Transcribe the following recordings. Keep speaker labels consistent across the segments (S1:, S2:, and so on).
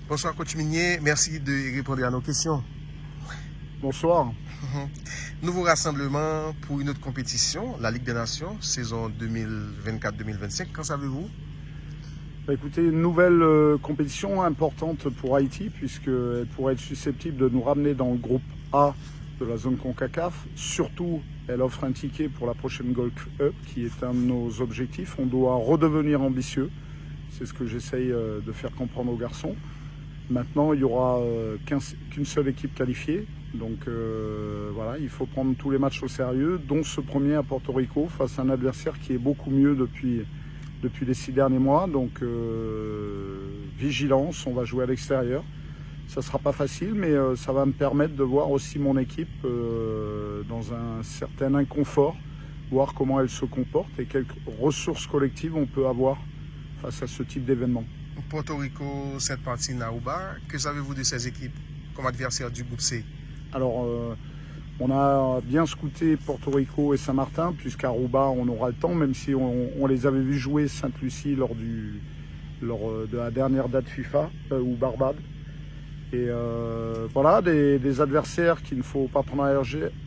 S1: Bonsoir coach Minier, merci de répondre à nos questions.
S2: Bonsoir.
S1: Nouveau rassemblement pour une autre compétition, la Ligue des Nations, saison 2024-2025. Qu'en savez-vous?
S2: Écoutez, une nouvelle compétition importante pour Haïti, puisqu'elle pourrait être susceptible de nous ramener dans le groupe A de la zone CONCACAF. Surtout, elle offre un ticket pour la prochaine Gold Cup, qui est un de nos objectifs. On doit redevenir ambitieux. C'est ce que j'essaye de faire comprendre aux garçons. Maintenant, il n'y aura qu'une seule équipe qualifiée. Donc voilà, il faut prendre tous les matchs au sérieux, dont ce premier à Porto Rico, face à un adversaire qui est beaucoup mieux depuis les 6 derniers mois. Donc vigilance, on va jouer à l'extérieur. Ça ne sera pas facile, mais ça va me permettre de voir aussi mon équipe dans un certain inconfort, voir comment elle se comporte et quelles ressources collectives on peut avoir face à ce type d'événement.
S1: Porto Rico, cette partie Naouba, que savez-vous de ces équipes comme adversaires du groupe C?
S2: Alors, on a bien scouté Porto Rico et Saint-Martin, puisqu'à Aruba, on aura le temps, même si on les avait vus jouer Sainte-Lucie lors de la dernière date FIFA, ou Barbade. Et voilà, des adversaires qu'il ne faut pas prendre à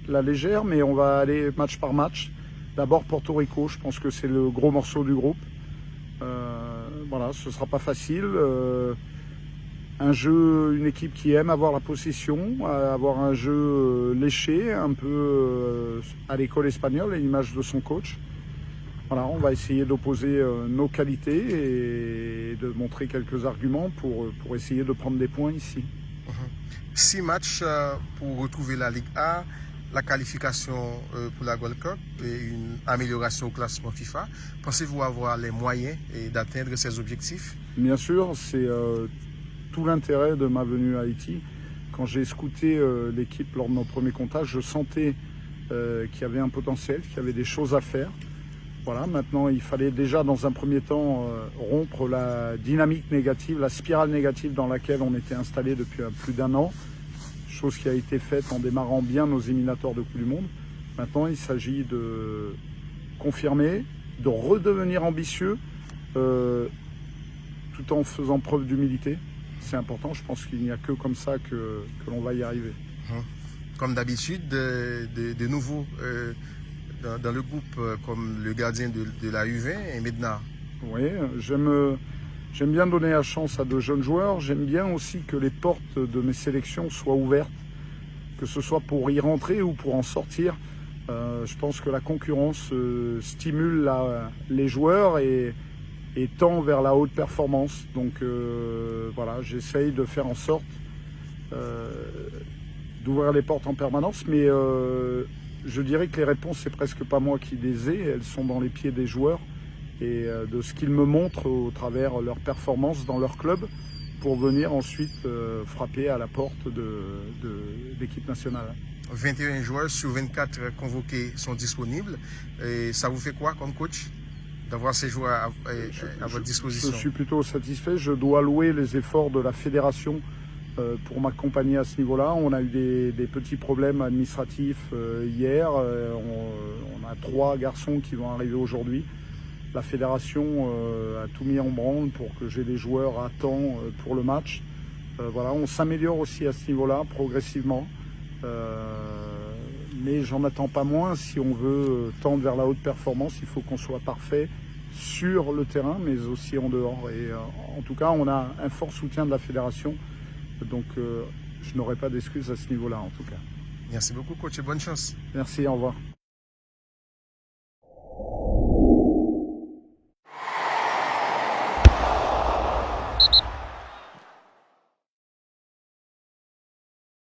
S2: la légère, mais on va aller match par match. D'abord Porto Rico, je pense que c'est le gros morceau du groupe. Voilà, ce ne sera pas facile. Un jeu, une équipe qui aime avoir la possession, avoir un jeu léché, un peu à l'école espagnole, à l'image de son coach. Voilà, on va essayer d'opposer nos qualités et de montrer quelques arguments pour essayer de prendre des points ici.
S1: 6 matchs pour retrouver la Ligue A, la qualification pour la Gold Cup et une amélioration au classement FIFA. Pensez-vous avoir les moyens d'atteindre ces objectifs?
S2: Bien sûr, c'est tout l'intérêt de ma venue à Haïti. Quand j'ai scouté l'équipe lors de nos premiers contacts, je sentais qu'il y avait un potentiel, qu'il y avait des choses à faire. Voilà, maintenant il fallait déjà dans un premier temps rompre la dynamique négative, la spirale négative dans laquelle on était installé depuis plus d'1 an. Chose qui a été faite en démarrant bien nos éliminatoires de Coupe du Monde. Maintenant il s'agit de confirmer, de redevenir ambitieux tout en faisant preuve d'humilité. C'est important, je pense qu'il n'y a que comme ça que l'on va y arriver.
S1: Comme d'habitude, de nouveau dans le groupe comme le gardien de la U20 et Medna.
S2: Oui, j'aime bien donner la chance à de jeunes joueurs. J'aime bien aussi que les portes de mes sélections soient ouvertes, que ce soit pour y rentrer ou pour en sortir. Je pense que la concurrence stimule les joueurs et tend vers la haute performance. Donc voilà, j'essaye de faire en sorte d'ouvrir les portes en permanence, mais je dirais que les réponses, c'est presque pas moi qui les ai, elles sont dans les pieds des joueurs et de ce qu'ils me montrent au travers leur performance dans leur club pour venir ensuite frapper à la porte de l'équipe nationale.
S1: 21 joueurs sur 24 convoqués sont disponibles. Et ça vous fait quoi comme coach d'avoir ces joueurs à votre disposition?
S2: Je suis plutôt satisfait. Je dois louer les efforts de la fédération pour m'accompagner à ce niveau-là. On a eu des petits problèmes administratifs hier. On a 3 garçons qui vont arriver aujourd'hui. La fédération a tout mis en branle pour que j'ai des joueurs à temps pour le match. Voilà, on s'améliore aussi à ce niveau-là progressivement. Mais j'en attends pas moins. Si on veut tendre vers la haute performance, il faut qu'on soit parfait sur le terrain, mais aussi en dehors. Et en tout cas, on a un fort soutien de la fédération. Donc je n'aurai pas d'excuses à ce niveau-là en tout cas.
S1: Merci beaucoup coach et bonne chance.
S2: Merci, au revoir.